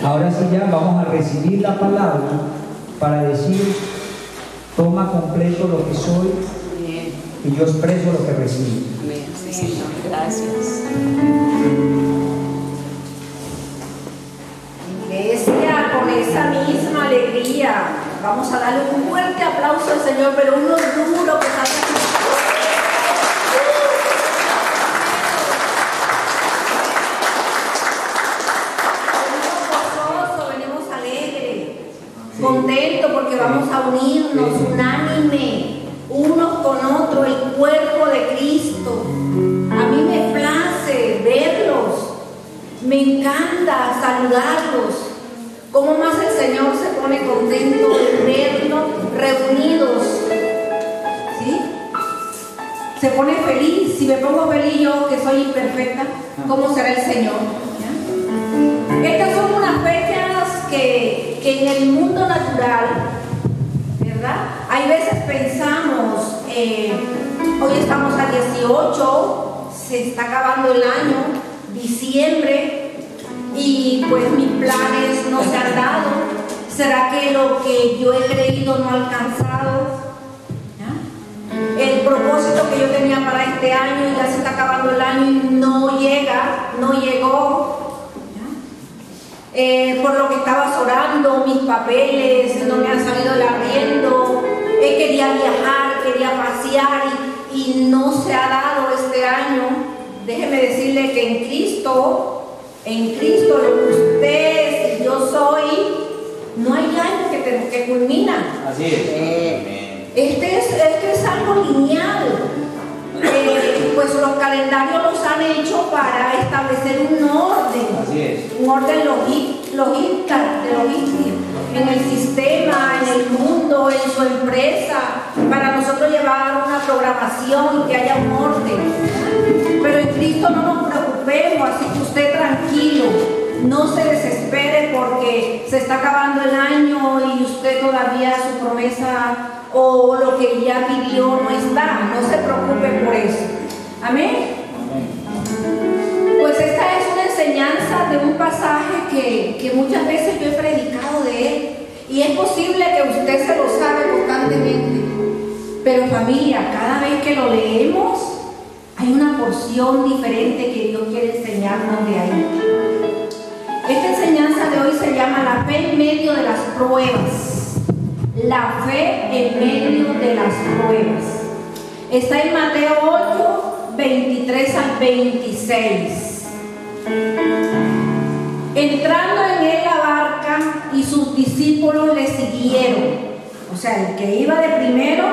Ahora sí ya vamos a recibir la palabra para decir, toma completo lo que soy y yo expreso lo que recibo. Amén. Sí, Señor. Gracias. Iglesia, con esa misma alegría, vamos a darle un fuerte aplauso al Señor, pero uno duro que salga. Contento porque vamos a unirnos unánime, unos con otros, el cuerpo de Cristo. A mí me place verlos, me encanta saludarlos. Cómo más el Señor se pone contento de verlos reunidos, ¿sí? Se pone feliz. Si me pongo feliz yo, que soy imperfecta, ¿cómo será el Señor? ¿Ya? Estas son unas fechas que en el mundo natural, ¿verdad? Hay veces pensamos, hoy estamos a 18, se está acabando el año, diciembre, y pues mis planes no se han dado. ¿Será que lo que yo he creído no ha alcanzado? ¿Ya? El propósito que yo tenía para este año, ya se está acabando el año y no llega, no llegó. Por lo que estabas orando, mis papeles, no me han salido el arriendo, quería viajar, quería pasear y no se ha dado este año. Déjeme decirle que en Cristo, lo que usted y yo soy, no hay año que culminan. Así es. Este es algo lineal. Pues los calendarios los han hecho para establecer un orden. Así es. Un orden logístico en el sistema, en el mundo, en su empresa, para nosotros llevar una programación y que haya un orden. Pero en Cristo no nos preocupemos, así que usted tranquilo, no se desespere porque se está acabando el año y usted todavía su promesa o lo que ya pidió no está. No se preocupe por eso. Amén. Pues esta es una enseñanza de un pasaje que muchas veces yo he predicado de él, y es posible que usted se lo sabe constantemente, pero familia, cada vez que lo leemos hay una porción diferente que Dios quiere enseñarnos de ahí. Esta enseñanza de hoy se llama la fe en medio de las pruebas. La fe en medio de las pruebas. Está en Mateo 8, 23 al 26. Entrando en él la barca y sus discípulos le siguieron. O sea, el que iba de primero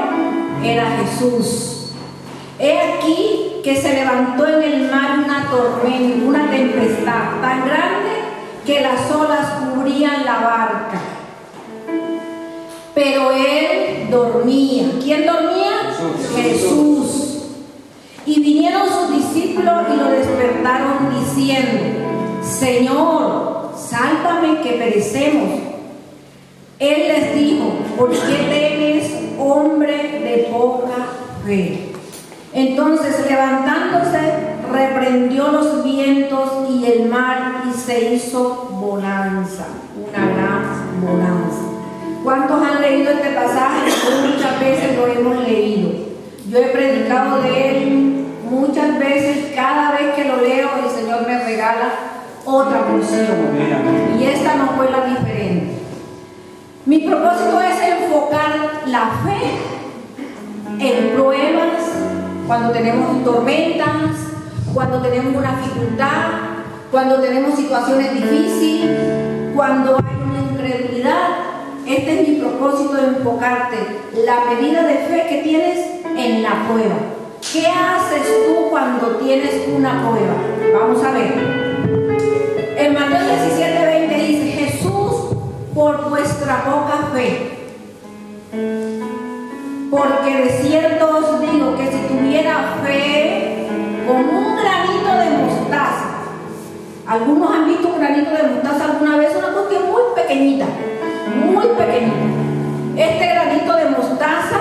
era Jesús. He aquí que se levantó en el mar una tormenta, una tempestad tan grande que las olas cubrían la barca. Pero él dormía. ¿Quién dormía? Jesús. Y vinieron sus discípulos y lo despertaron diciendo: Señor, sálvame que perecemos. Él les dijo: ¿por qué temes, hombre de poca fe? Entonces, levantándose, reprendió los vientos y el mar y se hizo bonanza, una gran bonanza. ¿Cuántos han leído este pasaje? Muchas veces lo hemos leído. Yo he predicado de él muchas veces. Cada vez que lo leo, el Señor me regala otra porción. Y esta no fue la diferente. Mi propósito es enfocar la fe en pruebas, cuando tenemos tormentas, cuando tenemos una dificultad, cuando tenemos situaciones difíciles, cuando hay una incredulidad. Este es mi propósito, enfocarte la medida de fe que tienes en la prueba. ¿Qué haces tú cuando tienes una prueba? Vamos a ver. En Mateo 17:20 dice: Jesús, por vuestra poca fe. Porque de cierto os digo que si tuviera fe como un granito de mostaza. Algunos han visto un granito de mostaza alguna vez, una cuestión muy pequeñita, muy pequeñita. Este granito de mostaza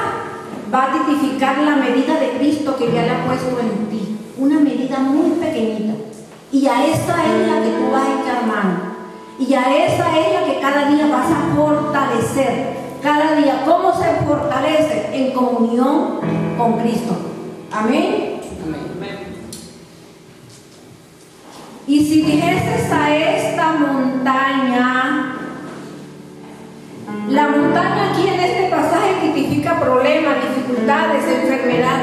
va a tipificar la medida de Cristo que ya le ha puesto en ti. Una medida muy pequeñita. Y a esa es la que tú vas a echar mano. Y a ella que cada día vas a fortalecer. Cada día, ¿cómo se fortalece? En comunión con Cristo. Amén. Y si dijeses a esta montaña, la montaña aquí en este pasaje tipifica problemas, dificultades, enfermedad.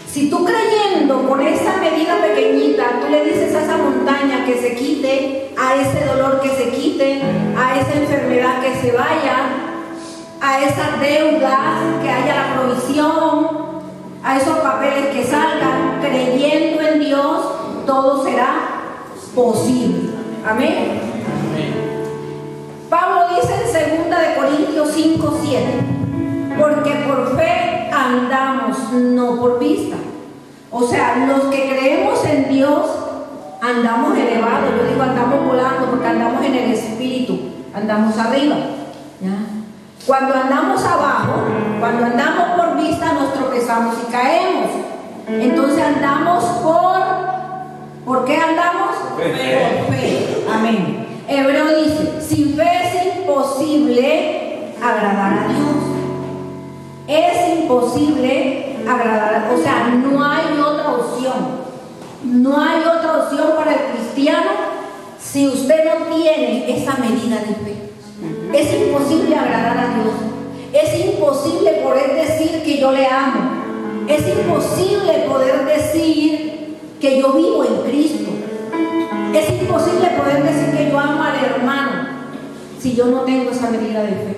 Si tú creyendo con esa medida pequeñita, tú le dices a esa montaña que se quite, a ese dolor que se quite, a esa enfermedad que se vaya, a esas deudas que haya la provisión, a esos papeles que salgan, creyendo en Dios, todo será posible. Amén. Pablo dice en 2 Corintios 5:7, porque por fe andamos, no por vista. O sea, los que creemos en Dios andamos elevados. Yo digo andamos volando porque andamos en el Espíritu, andamos arriba, ¿ya? Cuando andamos abajo, cuando andamos por vista, nos tropezamos y caemos. Entonces andamos ¿por qué andamos? Por fe. Amén. Hebreo dice, sin fe es imposible agradar a Dios. Es imposible agradar, o sea, no hay otra opción. No hay otra opción para el cristiano si usted no tiene esa medida de fe. Es imposible agradar a Dios. Es imposible poder decir que yo le amo. Es imposible poder decir que yo vivo en Cristo. Es imposible poder decir que yo amo al hermano si yo no tengo esa medida de fe.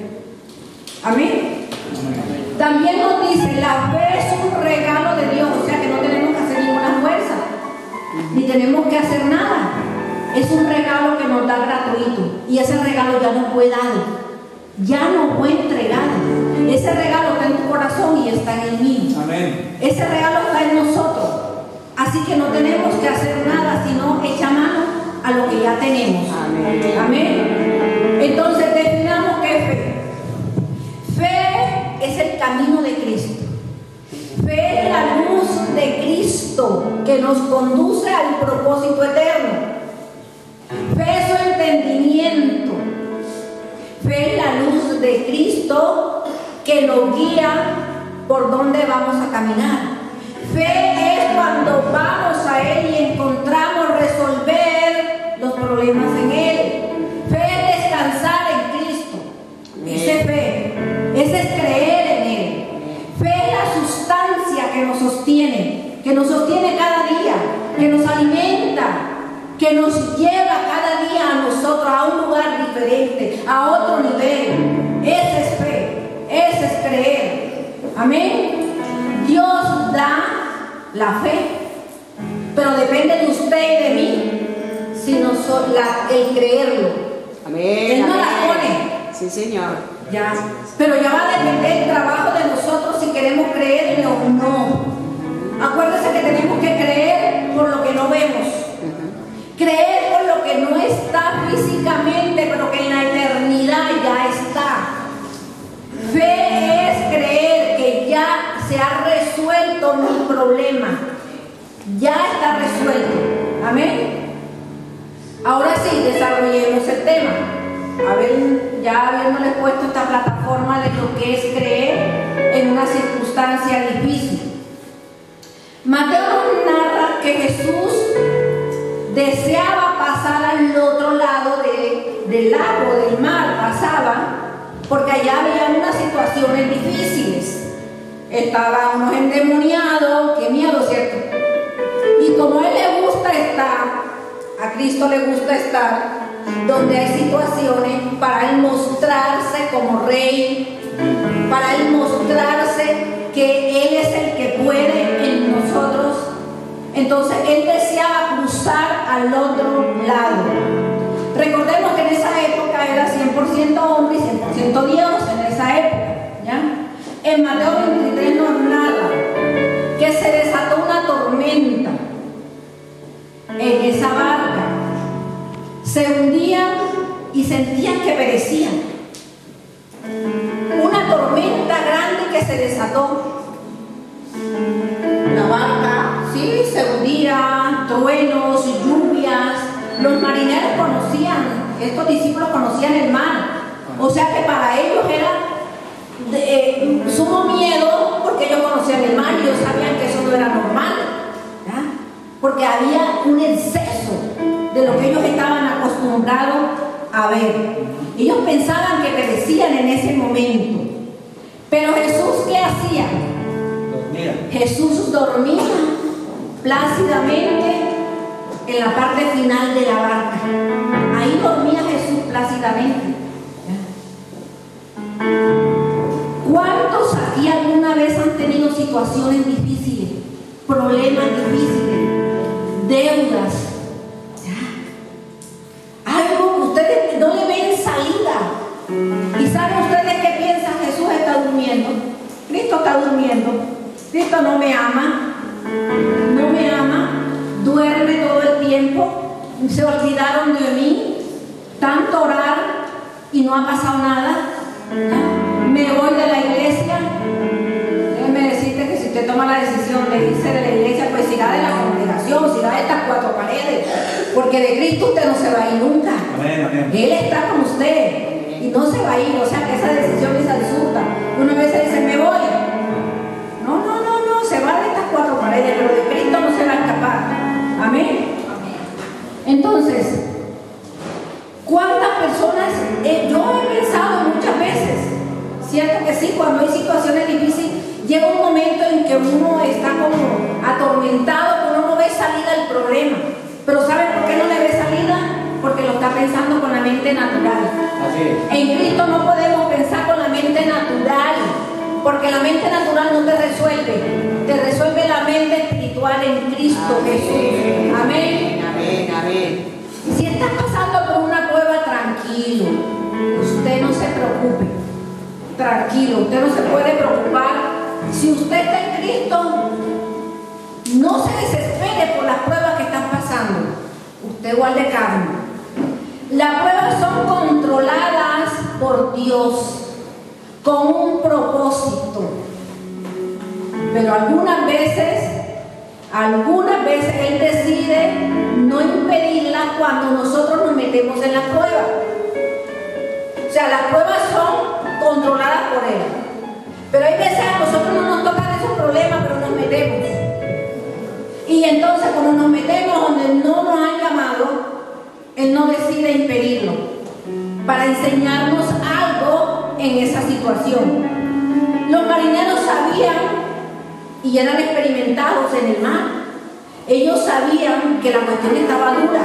Amén. También nos dice, la fe es un regalo de Dios, o sea que no tenemos que hacer ninguna fuerza, ni tenemos que hacer nada. Es un regalo que nos da gratuito, y ese regalo ya no fue dado, ya no fue entregado. Ese regalo está en tu corazón y está en el mío. Amén. Ese regalo está en nosotros, así que no tenemos que hacer nada, sino echar mano a lo que ya tenemos. Amén. Amén. Entonces definamos qué es fe. Fe es el camino de Cristo. Fe es la luz de Cristo que nos conduce al propósito eterno. Fe es su entendimiento. Fe es la luz de Cristo que nos guía por donde vamos a caminar. Fe es cuando vamos a Él y encontramos resolver los problemas en Él. Fe es descansar en Cristo. Dice fe. Ese es creer en Él. Fe es la sustancia que nos sostiene cada día, que nos alimenta, que nos lleva cada día a nosotros a un lugar diferente, a otro nivel. Esa es fe, ese es creer. Amén. Dios da la fe, pero depende de usted y de mí, si el creerlo. Amén. Él no amén. la pone. Sí, Señor. Ya, pero ya va a depender el trabajo de nosotros si queremos creerle o no. Acuérdense que tenemos que creer por lo que no vemos. Creer por lo que no está físicamente, pero que en la eternidad ya está. Fe es creer que ya se ha resuelto mi problema. Ya está resuelto. Amén. Ahora sí, desarrollemos el tema. A ver, ya habiéndole puesto esta plataforma de lo que es creer en una circunstancia difícil. Mateo nos narra que Jesús deseaba pasar al otro lado del lago, del mar, pasaba, porque allá había unas situaciones difíciles. Estaban unos endemoniados, qué miedo, ¿cierto? Y como a Él le gusta estar, a Cristo le gusta estar donde hay situaciones para Él mostrarse como Rey, para Él mostrarse que Él es el que puede en nosotros. Entonces Él deseaba cruzar al otro lado. Recordemos que en esa época era 100% hombre y 100% Dios, en esa época, ¿ya? En Mateo 23 nos narra que se desató una tormenta en esa barca. Se hundían y sentían que perecían. Una tormenta grande que se desató. La barca, sí, se hundía, truenos, lluvias, Los marineros conocían, estos discípulos conocían el mar. O sea que para ellos era sumo miedo, porque ellos conocían el mar y ellos sabían que eso no era normal, ¿ya? Porque había un exceso de lo que ellos estaban acostumbrados a ver. Ellos pensaban que perecían en ese momento. Pero Jesús, ¿qué hacía? Jesús dormía plácidamente en la parte final de la barca. Ahí dormía Jesús plácidamente. ¿Cuántos aquí alguna vez han tenido situaciones difíciles, problemas difíciles, deudas? Algo que ustedes no le ven salida. ¿Y saben ustedes qué piensan? Jesús está durmiendo. Cristo está durmiendo. Cristo no me ama. No me ama. Duerme todo el tiempo. Se olvidaron de mí. Tanto orar y no ha pasado nada. Me voy de la iglesia. Déjeme decirte que si usted toma la decisión de irse de la iglesia, pues irá de la congregación, irá de estas cuatro paredes, porque de Cristo usted no se va a ir nunca. Amén, amén. Él está con usted y no se va a ir. O sea que esa decisión es absurda. Una vez se dice, me voy. No, se va de estas cuatro paredes, pero de Cristo no se va a escapar. Amén. Entonces, ¿cuántas personas? Yo he pensado muchas veces, cierto que sí, cuando hay situaciones difíciles, llega un momento en que uno está como atormentado, uno no ve salida al problema. Pero ¿saben por qué no le ve salida? Porque lo está pensando con la mente natural. Así es. En Cristo no podemos pensar con la mente natural, porque la mente natural no te resuelve la mente espiritual en Cristo Jesús. Amén. Amén. Si estás pasando por una prueba, tranquilo, usted no se preocupe, tranquilo, usted no se puede preocupar. Si usted está en Cristo, no se desespere por las pruebas que están pasando, usted guarde calma. Las pruebas son controladas por Dios con un propósito, pero algunas veces Él decide no impedirla cuando nosotros nos metemos en la prueba. O sea, las pruebas son controladas por Él, pero hay veces a nosotros no nos tocan esos problemas, pero nos metemos. Y entonces cuando nos metemos donde no nos han llamado, Él no decide impedirlo para enseñarnos algo en esa situación. Los marineros sabían y eran experimentados en el mar. Ellos sabían que la cuestión estaba dura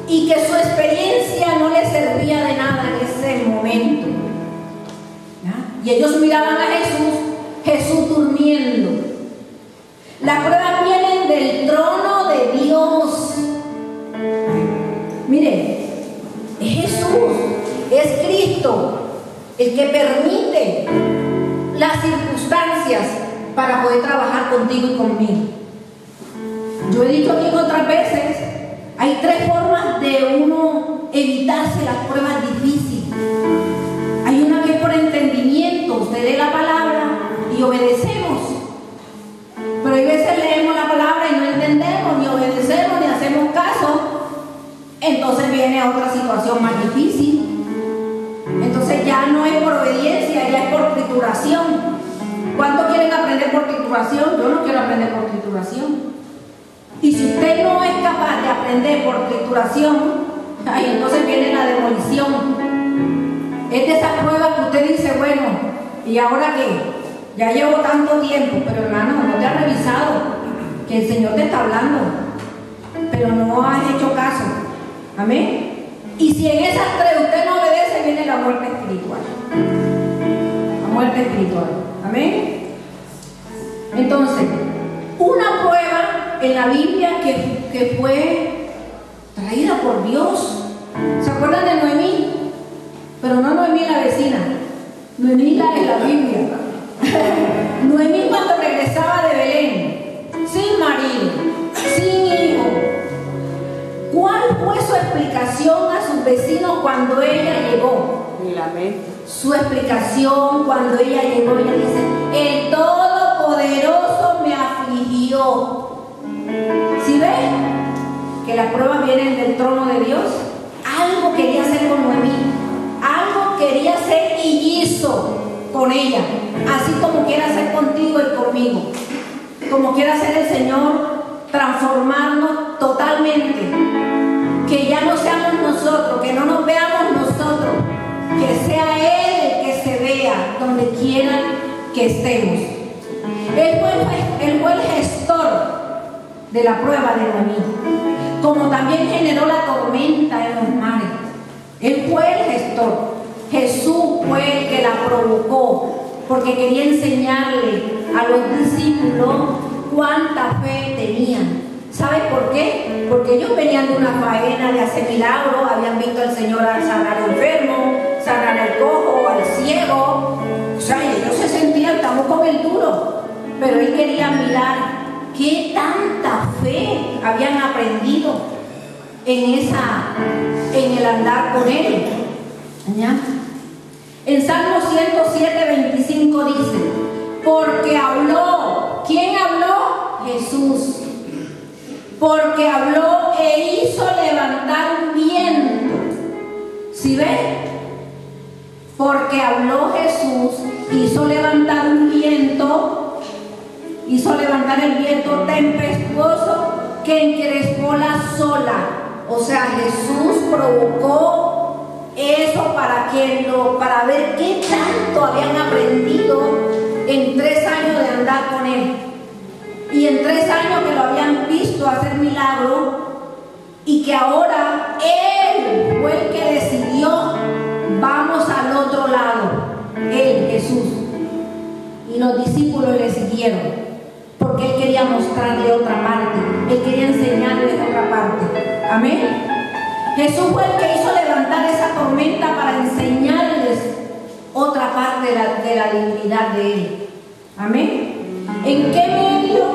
y que su experiencia no les servía de nada en ese momento. ¿Ya? Y ellos miraban a Jesús durmiendo. Las pruebas vienen del trono de Dios. Mire, es Jesús, es Cristo el que permite las circunstancias para poder trabajar contigo y conmigo. Yo he dicho aquí otras veces, hay tres formas de uno evitarse las pruebas difíciles. Hay una que es por entendimiento, usted lee la palabra y obedecemos. Pero hay veces leemos la palabra y no entendemos, ni obedecemos, ni hacemos caso. Entonces viene otra situación más difícil. Entonces ya no es por obediencia, ya es por trituración. ¿Cuántos quieren aprender por trituración? Yo no quiero aprender por trituración. Y si usted no es capaz de aprender por trituración, entonces viene la demolición. Es de esas pruebas que usted dice, bueno, ¿y ahora qué? Ya llevo tanto tiempo, pero hermano, no te has revisado que el Señor te está hablando, pero no has hecho caso. Amén. Y si en esas tres usted no obedece, viene la muerte espiritual. La muerte espiritual. Amén. Entonces, una prueba en la Biblia que fue traída por Dios. ¿Se acuerdan de Noemí? Pero no Noemí la vecina, Noemí la de la Biblia. Noemí cuando regresaba de Belén, sin marido, sin hijo, ¿cuál fue su explicación a sus vecinos cuando ella llegó? Su explicación cuando ella llegó, ella dice, el Todopoderoso me afligió. ¿Sí ven? que las pruebas vienen del trono de Dios, algo quería hacer con Noemí, algo quería hacer y hizo con ella, así como quiere hacer contigo y conmigo, como quiere hacer el Señor, transformarnos totalmente, que ya no seamos nosotros, que no nos veamos nosotros, que sea Él el que se vea donde quiera que estemos. Él fue el gestor de la prueba de Noemí, como también generó la tormenta en los mares. Él fue el gestor. Jesús fue el que la provocó, porque quería enseñarle a los discípulos cuánta fe tenían. ¿Sabes por qué? Porque ellos venían de una faena de hacer milagros, habían visto al Señor sanar al enfermo, sanar al cojo, al ciego. O sea, ellos se sentían, estamos con el duro, pero Él quería mirar qué tanta fe habían aprendido en el andar con Él. ¿Ya? En Salmo 107:25 dice, porque habló. ¿Quién habló? Jesús. Porque habló e hizo levantar un viento. ¿Sí ven? Porque habló Jesús, hizo levantar un viento, hizo levantar el viento tempestuoso que encrespó la sola. O sea, Jesús provocó eso para ver qué tanto habían aprendido en 3 años de andar con Él. Y en 3 años que lo habían visto hacer milagros, y que ahora Él fue el que decidió, vamos al otro lado, Él, Jesús. Y los discípulos le siguieron, porque Él quería mostrarle otra parte, Él quería enseñarles otra parte. Amén. Jesús fue el que hizo levantar esa tormenta para enseñarles otra parte de la divinidad de Él. Amén. ¿En qué medio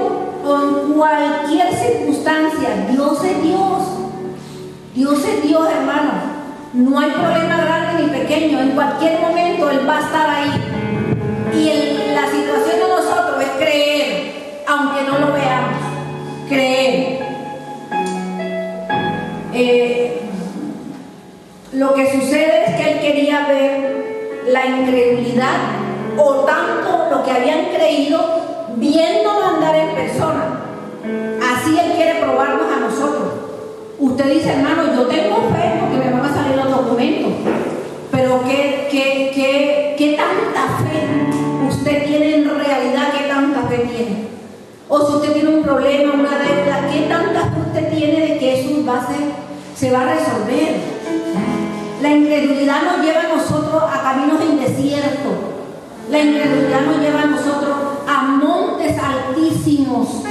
o en cualquier circunstancia? Dios es Dios. Dios es Dios, hermano. No hay problema grande ni pequeño. En cualquier momento Él va a estar ahí. Y la situación de nosotros es creer, aunque no lo veamos. Creer. Lo que sucede es que Él quería ver la incredulidad, o tanto lo que habían creído, viéndolo andar en persona. Así Él quiere probarnos a nosotros. Usted dice, hermano, yo tengo fe porque me van a salir los documentos, pero ¿qué tanta fe usted tiene en realidad? ¿Qué tanta fe tiene? O si usted tiene un problema, una deuda, ¿qué tanta fe usted tiene de que eso se va a resolver? La incredulidad nos lleva a nosotros a caminos en desierto. La incredulidad nos lleva a nosotros a montes altísimos.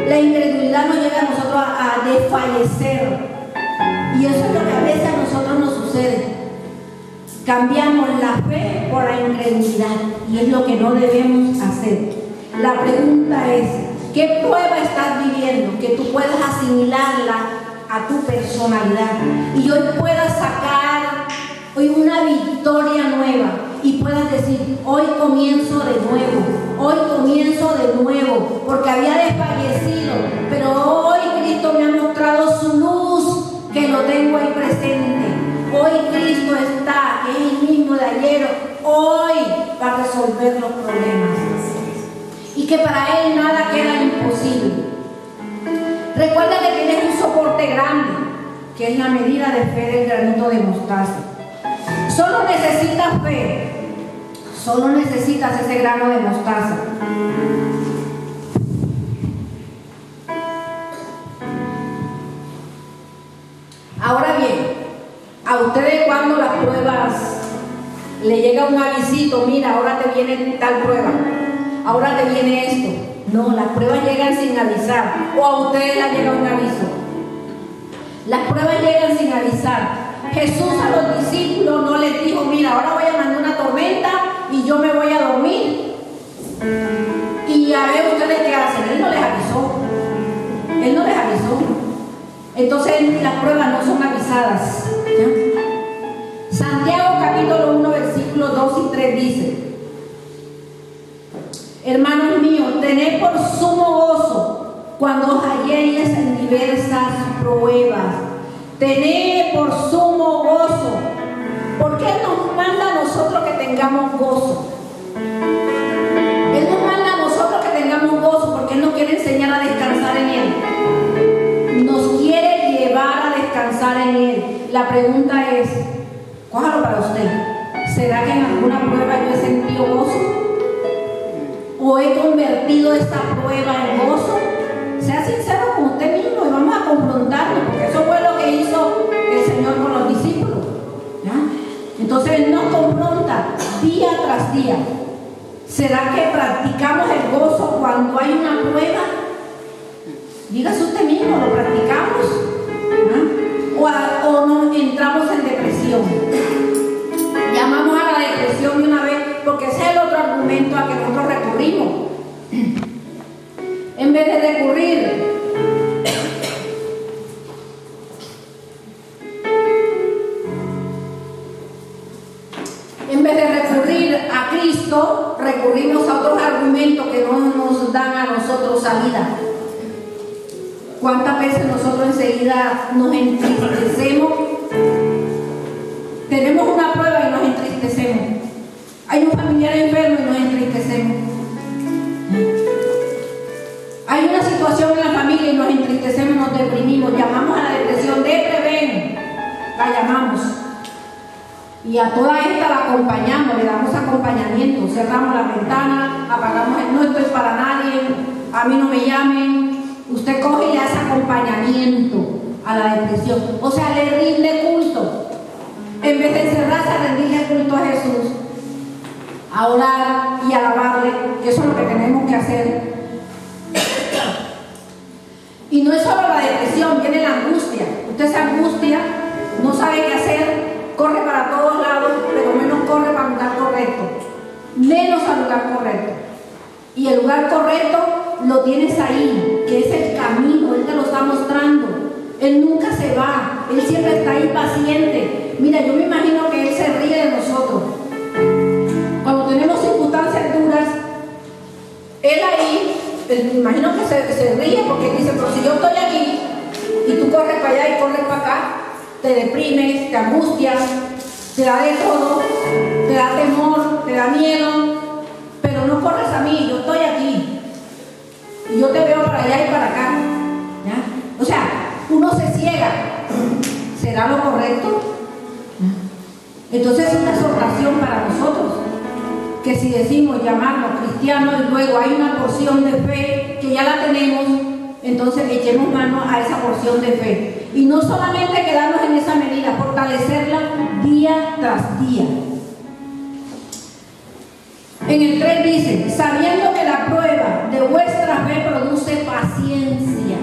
La incredulidad nos lleva a nosotros a desfallecer. Y eso es lo que a veces a nosotros nos sucede. Cambiamos la fe por la incredulidad. Y es lo que no debemos hacer. La pregunta es, ¿qué prueba estás viviendo que tú puedas asimilarla a tu personalidad y hoy puedas sacar hoy una victoria nueva y puedas decir, hoy comienzo de nuevo, porque había desfallecido, pero hoy Cristo me ha mostrado su luz, que lo tengo ahí presente. Hoy Cristo está, que es el mismo de ayer, hoy va a resolver los problemas, y que para Él nada queda imposible. Recuerda que tienes un soporte grande, que es la medida de fe del granito de mostaza. Solo necesitas fe, solo necesitas ese grano de mostaza. Ahora bien, a ustedes cuando las pruebas le llega un avisito, mira, ahora te viene tal prueba, ahora te viene esto. No, las pruebas llegan sin avisar, o a ustedes les llega un aviso. Las pruebas llegan sin avisar. Jesús a los discípulos no les dijo, mira, ahora voy a mandar una tormenta y yo me voy a dormir. Y a ver ustedes qué hacen. Él no les avisó. Él no les avisó. Entonces las pruebas no son avisadas. ¿Ya? Santiago capítulo 1 versículos 2 y 3 dice, hermanos míos, tened por sumo gozo cuando os halléis en diversas pruebas. Tened por sumo gozo. ¿Por qué nos manda a nosotros que tengamos gozo? Él nos manda a nosotros que tengamos gozo porque Él nos quiere enseñar a descansar en Él. Nos quiere llevar a descansar en Él. La pregunta es, cójalo para usted. ¿Será que en alguna prueba yo he sentido gozo? ¿O he convertido esta prueba en gozo? Sea sincero con usted mismo y vamos a confrontarnos, porque eso fue lo que hizo el Señor con los discípulos. ¿Ya? Entonces Él nos confronta día tras día. ¿Será que practicamos el gozo cuando hay una prueba? Dígase usted mismo, ¿lo practicamos? ¿O nos entramos en depresión? Llamamos a la depresión de una vez, porque ese es el otro argumento a que nosotros recurrimos. En vez de recurrir a Cristo, recurrimos a otros argumentos que no nos dan a nosotros salida. ¿Cuántas veces nosotros enseguida nos entristecemos? Tenemos una prueba y nos entristecemos. Hay un familiar enfermo y nos entristecemos. Hay una situación en la familia y nos entristecemos, nos deprimimos, llamamos a la depresión, ven, la llamamos. Y a toda esta la acompañamos, le damos acompañamiento, cerramos la ventana, apagamos el no estoy para nadie, a mí no me llamen. Usted coge y le hace acompañamiento a la depresión. O sea, le rinde culto. En vez de encerrarse a rendirle culto a Jesús, a orar y alabarle, que eso es lo que tenemos que hacer. Y no es solo la depresión, viene la angustia. Usted se angustia, no sabe qué hacer, corre para todos lados, pero menos corre para el lugar correcto. Menos al lugar correcto. Y el lugar correcto lo tienes ahí, que es el camino, Él te lo está mostrando. Él nunca se va, Él siempre está ahí paciente. Mira, yo me imagino que Él se ríe de nosotros. Cuando tenemos circunstancias duras, Él ahí, me imagino que se ríe porque dice, pero si yo estoy aquí y tú corres para allá y corres para acá, te deprimes, te angustias, te da de todo, te da temor, te da miedo, pero no corres a mí, yo estoy aquí y yo te veo para allá y para acá. ¿Ya? O sea, uno se ciega. ¿Será lo correcto? Entonces es una exhortación para nosotros, que si decimos llamarnos cristianos y luego hay una porción de fe que ya la tenemos, entonces echemos mano a esa porción de fe. Y no solamente quedarnos en esa medida, fortalecerla día tras día. En el 3 dice, sabiendo que la prueba de vuestra fe produce paciencia.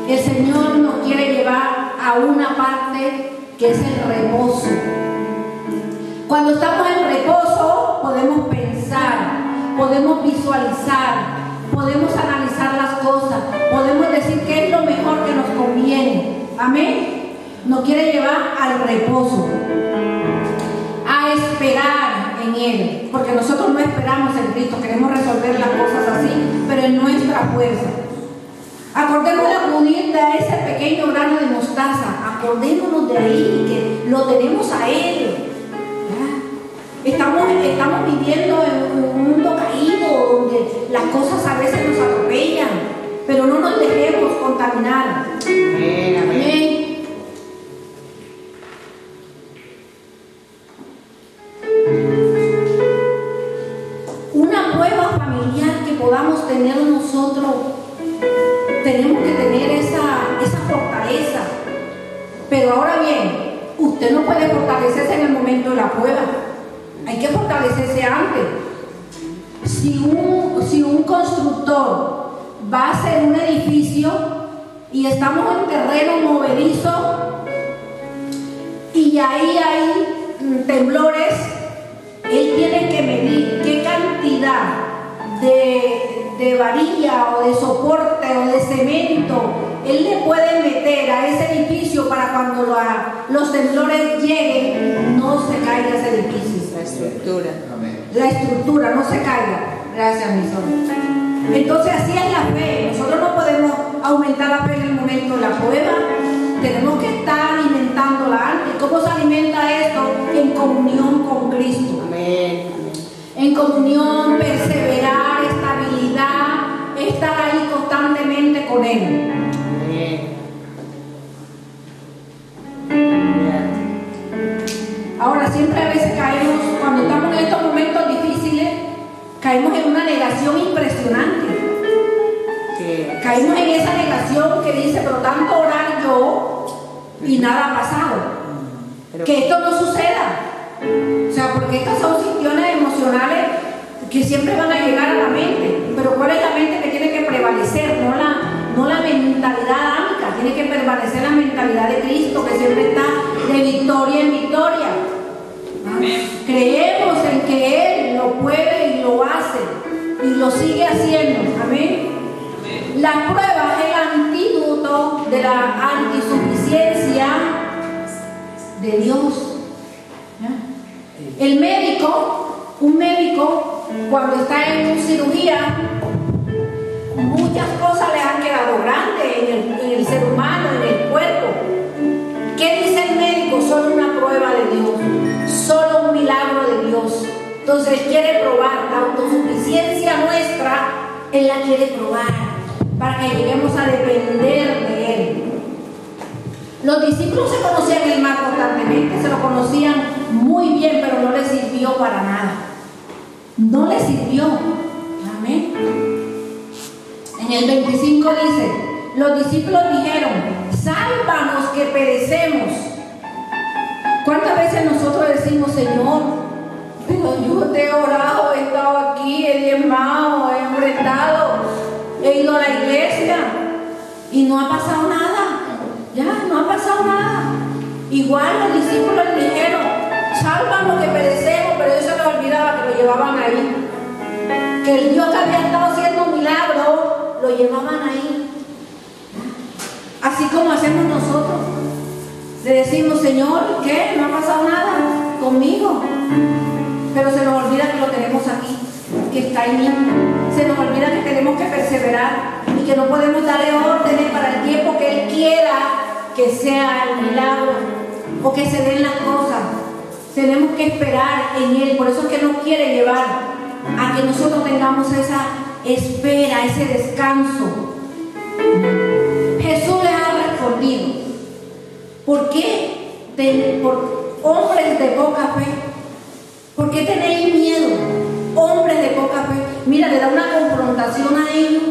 El Señor nos quiere llevar a una parte que es el reposo. Cuando estamos en reposo podemos pensar, podemos visualizar, podemos analizar las cosas, podemos decir qué es lo mejor que nos conviene. Amén. Nos quiere llevar al reposo, a esperar en Él, porque nosotros no esperamos en Cristo, queremos resolver las cosas así, pero en nuestra fuerza. Acordémonos de acudir de ese pequeño grano de mostaza, acordémonos de ahí, que lo tenemos a Él. Estamos viviendo en un mundo caído donde las cosas a veces nos atropellan, pero no nos dejemos contaminar. Amén. Una prueba familiar que podamos tener nosotros, tenemos que tener esa fortaleza. Pero ahora bien, usted no puede fortalecerse en el momento de la prueba. Hay que fortalecerse antes. Si un constructor va a hacer un edificio y estamos en terreno movedizo y ahí hay temblores, él tiene que medir qué cantidad de varilla o de soporte o de cemento él le puede meter a ese edificio para cuando los temblores lleguen no se caiga ese edificio. La estructura. La estructura no se caiga. Gracias, mi sol. Entonces así es la fe. Nosotros no podemos aumentar la fe en el momento de la prueba. Tenemos que estar alimentándola antes. ¿Cómo se alimenta esto? En comunión con Cristo. Amén. En comunión, perseverar, estabilidad, estar ahí constantemente con Él. Amén. Ahora, siempre a veces caemos, cuando estamos en estos momentos difíciles, caemos en una negación impresionante. Caímos en esa negación que dice, pero tanto orar yo y nada ha pasado. Que esto no suceda. O sea, porque estas son situaciones emocionales que siempre van a llegar a la mente. Pero ¿cuál es la mente que tiene que prevalecer? No la mentalidad ánica, tiene que prevalecer la mentalidad de Cristo, que siempre está de victoria en victoria. Creemos en que Él lo puede y lo hace y lo sigue haciendo. Amén. La prueba es el antídoto de la antisuficiencia de Dios. ¿Ya? Un médico, cuando está en cirugía, muchas cosas le han quedado grandes en el ser humano, en el cuerpo. ¿Qué dice el médico? Solo una prueba de Dios, solo un milagro de Dios. Entonces Él quiere probar la autosuficiencia nuestra, Él la quiere probar para que lleguemos a depender de Él. Los discípulos se conocían el mar constantemente, se lo conocían muy bien, pero no les sirvió para nada. No les sirvió. Amén. En el 25 dice, los discípulos dijeron, sálvanos que perecemos. ¿Cuántas veces nosotros decimos, Señor, pero yo te he orado, he estado aquí, he diezmado, he enfrentado, he ido a la iglesia y no ha pasado nada? Ya, no ha pasado nada. Igual los discípulos dijeron, sálvanos que perecemos, pero ellos se les olvidaba que lo llevaban ahí. Que el Dios que había estado haciendo un milagro, lo llevaban ahí. Así como hacemos nosotros. Le decimos, Señor, ¿qué? No ha pasado nada conmigo. Pero se nos olvida que lo tenemos aquí, que está ahí mismo. Se nos olvida que tenemos que perseverar y que no podemos darle órdenes para el tiempo que Él quiera que sea el milagro o que se den las cosas. Tenemos que esperar en Él. Por eso es que nos quiere llevar a que nosotros tengamos esa espera, ese descanso. Jesús les ha respondido, ¿por qué? Por hombres de poca fe. ¿Por qué tenéis miedo? Hombres de poca fe. Mira, le da una confrontación a ellos.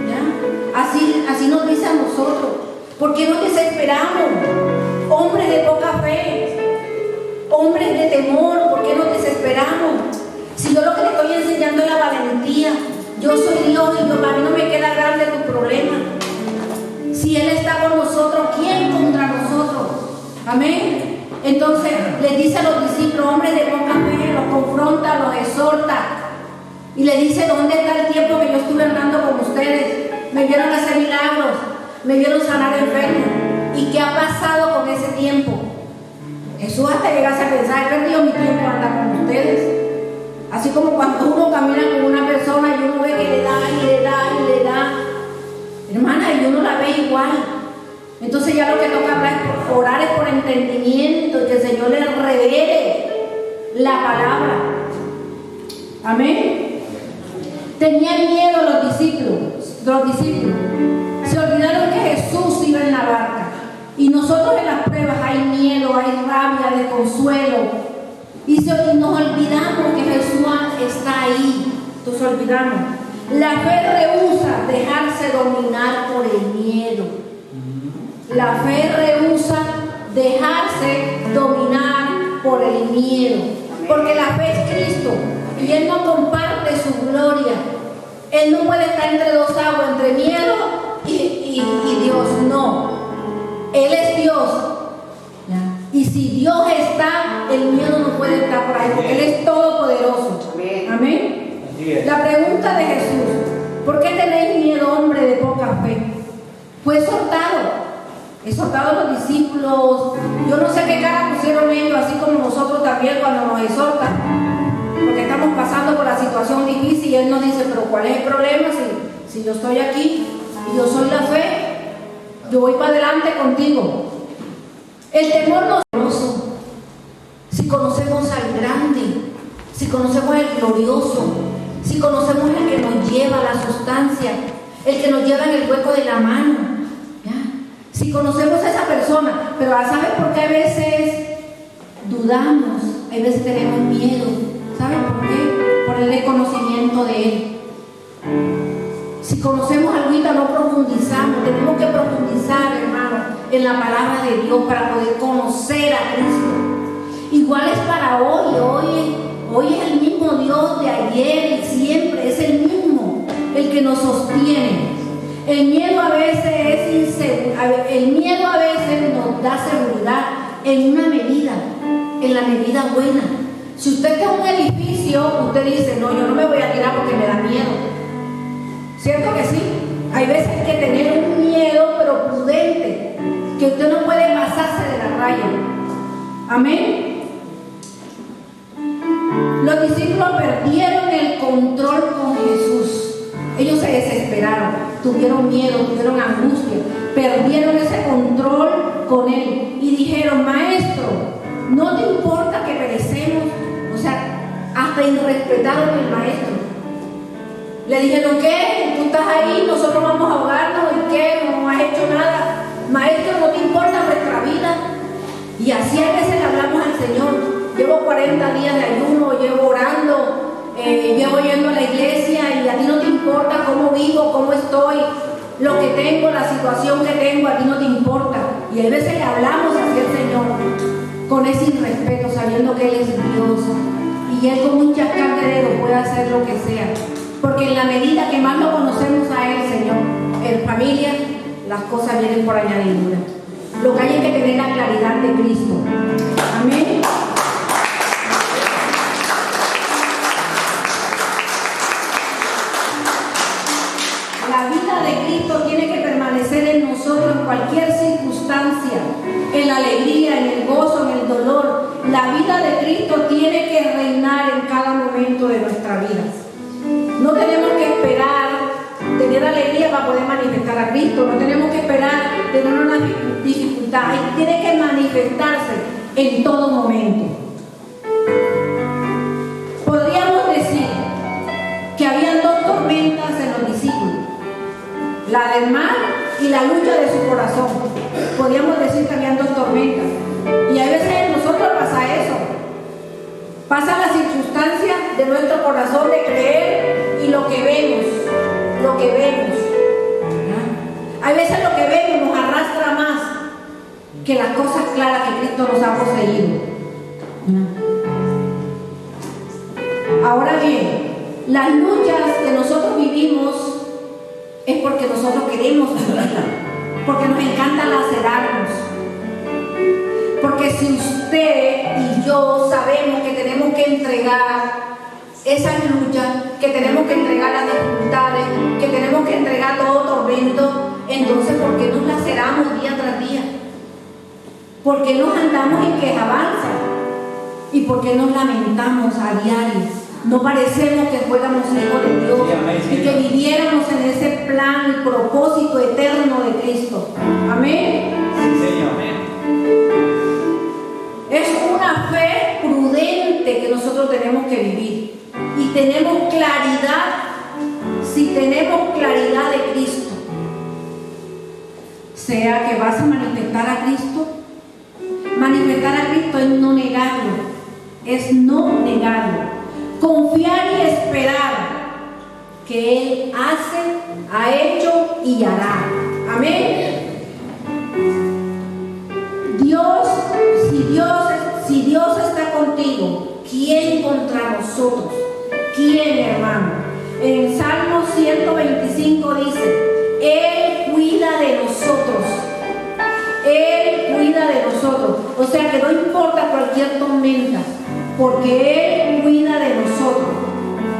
¿Ya? Así nos dice a nosotros. ¿Por qué nos desesperamos? Hombres de poca fe. Hombres de temor. ¿Por qué nos desesperamos? Si yo lo que le estoy enseñando es la valentía. Yo soy Dios y a mí no me queda grande tu problema. Si Él está con nosotros, ¿quién contra nosotros? Amén. Entonces les dice a los discípulos, hombres de poca fe, los confronta, los exhorta y le dice, ¿dónde está el tiempo que yo estuve andando con ustedes? Me vieron hacer milagros, me vieron sanar enfermos. ¿Y qué ha pasado con ese tiempo? Jesús hasta llegase a pensar, he perdido mi tiempo andar con ustedes. Así como cuando uno camina con una persona y uno ve que le da y le da y le da, hermana, y uno la ve igual. Entonces ya lo que toca hablar es orar es por entendimiento, que el Señor le revele la palabra. Amén. Tenían miedo los discípulos. Se olvidaron que Jesús iba en la barca. Y nosotros en las pruebas hay miedo, hay rabia, desconsuelo. Y nos olvidamos que Jesús está ahí. Nos olvidamos. La fe rehúsa dejarse dominar por el miedo. La fe rehúsa dejarse dominar por el miedo. Porque la fe es Cristo. Y Él no comparte su gloria. Él no puede estar entre dos aguas, entre miedo y Dios. No. Él es Dios. Y si Dios está, el miedo no puede estar por ahí, porque Él es todopoderoso. Amén. La pregunta de Jesús, ¿por qué tenéis miedo, hombre de poca fe? Fue exhortado. Exhortado a los discípulos. Yo no sé qué cara pusieron ellos, así como nosotros también cuando nos exhortan, porque estamos pasando pasando por la situación difícil y Él nos dice, pero ¿cuál es el problema? Si yo estoy aquí y yo soy la fe, yo voy para adelante contigo. El temor no es glorioso. Si conocemos al grande, si conocemos al glorioso, si conocemos al que nos lleva a la sustancia, el que nos lleva en el hueco de la mano, ¿ya? Si conocemos a esa persona, pero ¿sabes por qué a veces dudamos? A veces tenemos miedo. ¿Saben por qué? Por el desconocimiento de Él. Si conocemos algo, no profundizamos. Tenemos que profundizar, hermano, en la palabra de Dios para poder conocer a Cristo. Igual es para hoy. Hoy es el mismo Dios de ayer y siempre. Es el mismo, el que nos sostiene. El miedo a veces es inseguro. El miedo a veces nos da seguridad en una medida, en la medida buena. Si usted está en un edificio, usted dice, no, yo no me voy a tirar porque me da miedo. ¿Cierto que sí? Hay veces que tener un miedo, pero prudente, que usted no puede pasarse de la raya. Amén. Los discípulos perdieron el control con Jesús. Ellos se desesperaron, tuvieron miedo, tuvieron angustia, perdieron ese control con Él y dijeron, Maestro, ¿no te importa que perecemos? O sea, hasta irrespetaron al Maestro. Le dijeron, ¿qué? Tú estás ahí, nosotros vamos a ahogarnos, ¿y qué? No has hecho nada. Maestro, ¿no te importa nuestra vida? Y así a veces le hablamos al Señor. Llevo 40 días de ayuno, llevo orando, llevo yendo a la iglesia y a ti no te importa cómo vivo, cómo estoy, lo que tengo, la situación que tengo, a ti no te importa. Y a veces le hablamos así al Señor, con ese irrespeto, sabiendo que Él es Dios. Y Él con un chascar de dedo puede hacer lo que sea. Porque en la medida que más lo conocemos a Él, Señor, en familia, las cosas vienen por añadidura. Lo que hay es que tener la claridad de Cristo. Amén. La vida de Cristo tiene que permanecer en nosotros en cualquier circunstancia, en la alegría, en el gozo, en el dolor. La vida de Cristo tiene que reinar en cada momento de nuestra vida. No tenemos que esperar tener alegría para poder manifestar a Cristo. No tenemos que esperar tener una dificultad. Tiene que manifestarse en todo momento. Podríamos decir que habían dos tormentas en los discípulos. La del mar y la lucha de su corazón. Podríamos decir que habían dos tormentas. Y a veces en nosotros pasa eso. Pasa la circunstancia de nuestro corazón de creer y lo que vemos. Hay veces lo que vemos nos arrastra más que las cosas claras que Cristo nos ha poseído. Ahora bien, las luchas que nosotros vivimos es porque nosotros queremos vivirla, porque nos encanta lacerarnos. Porque si usted y yo sabemos que tenemos que entregar esas luchas, que tenemos que entregar las dificultades, que tenemos que entregar todo tormento, entonces ¿por qué nos laceramos día tras día? ¿Por qué nos andamos en quejabanza? ¿Y por qué nos lamentamos a diario? No parecemos que fuéramos hijos de Dios y que viviéramos en ese plan y propósito eterno de Cristo. Amén. Sí, Señor. Amén. Es una fe prudente que nosotros tenemos que vivir. Y tenemos claridad, si tenemos claridad de Cristo, sea que vas a manifestar a Cristo es no negarlo, es no negarlo. Confiar y esperar que Él hace, ha hecho y hará. Amén. Si Dios está contigo, ¿quién contra nosotros? ¿Quién, hermano? En Salmo 125 dice, Él cuida de nosotros. Él cuida de nosotros. O sea que no importa cualquier tormenta, porque Él cuida de nosotros.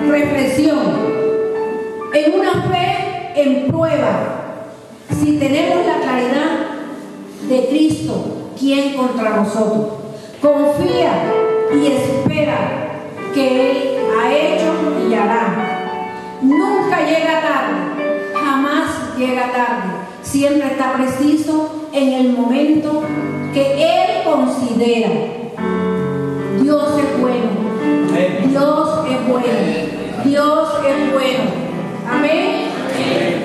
Reflexión. En una fe en prueba, si tenemos la claridad de Cristo, ¿quién contra nosotros? Confía y espera que Él ha hecho y hará. Nunca llega tarde, jamás llega tarde. Siempre está preciso en el momento que Él considera. Dios es bueno. Dios es bueno. Dios es bueno. Amén.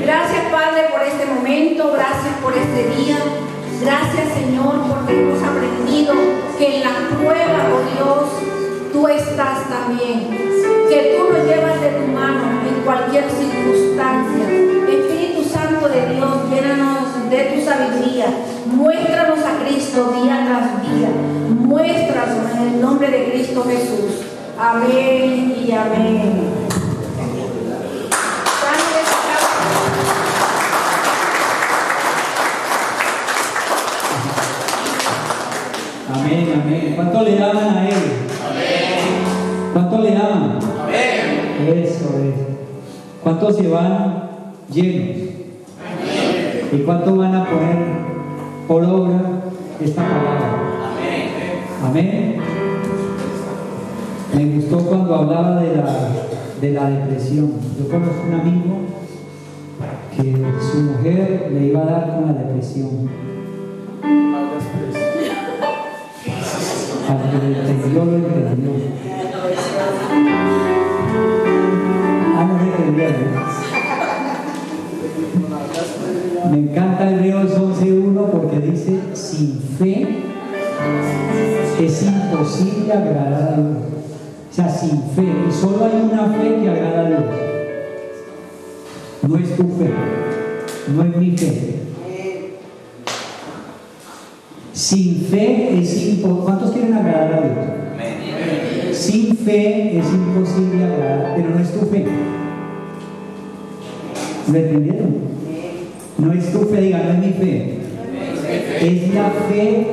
Gracias, Padre, por este momento. Gracias por este día. Gracias, Señor, porque hemos aprendido que en la prueba, oh Dios, tú estás también. Que tú nos llevas de tu mano en cualquier circunstancia. Espíritu Santo de Dios, llénanos de tu sabiduría. Muéstranos a Cristo día tras día. Muéstranos en el nombre de Cristo Jesús. Amén y amén. Amén, amén. ¿Cuánto le aman a Él? Amén. ¿Cuánto le aman? Amén. Eso es. ¿Cuántos se van llenos? Amén. ¿Y cuánto van a poner por obra esta palabra? Amén. Amén. Me gustó cuando hablaba de la depresión. Yo conozco un amigo que su mujer le iba a dar con la depresión. Al que lo entendió, lo entendió. No me entendieron. Me encanta Hebreos 11:1 porque dice: sin fe es imposible agradar a Dios. O sea, sin fe. Y solo hay una fe que agrada a Dios. No es tu fe, no es mi fe. Sin fe es imposible. ¿Cuántos quieren agradar a Dios? Sin fe es imposible agradar, pero no es tu fe. ¿Lo entendieron? No es tu fe, diga, no es mi fe. Es la fe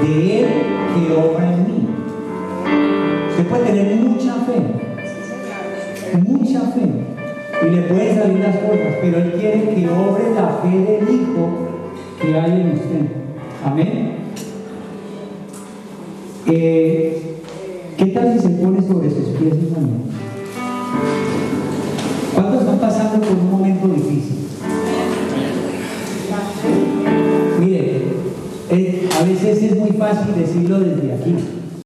de Él que obra en mí. Usted puede tener mucha fe, y le pueden salir las cosas, pero Él quiere que obre la fe del Hijo que hay en usted. Amén. ¿Qué tal si se pone sobre sus pies, hermano? ¿Cuántos están pasando por un momento difícil? Mire, a veces es muy fácil decirlo desde aquí.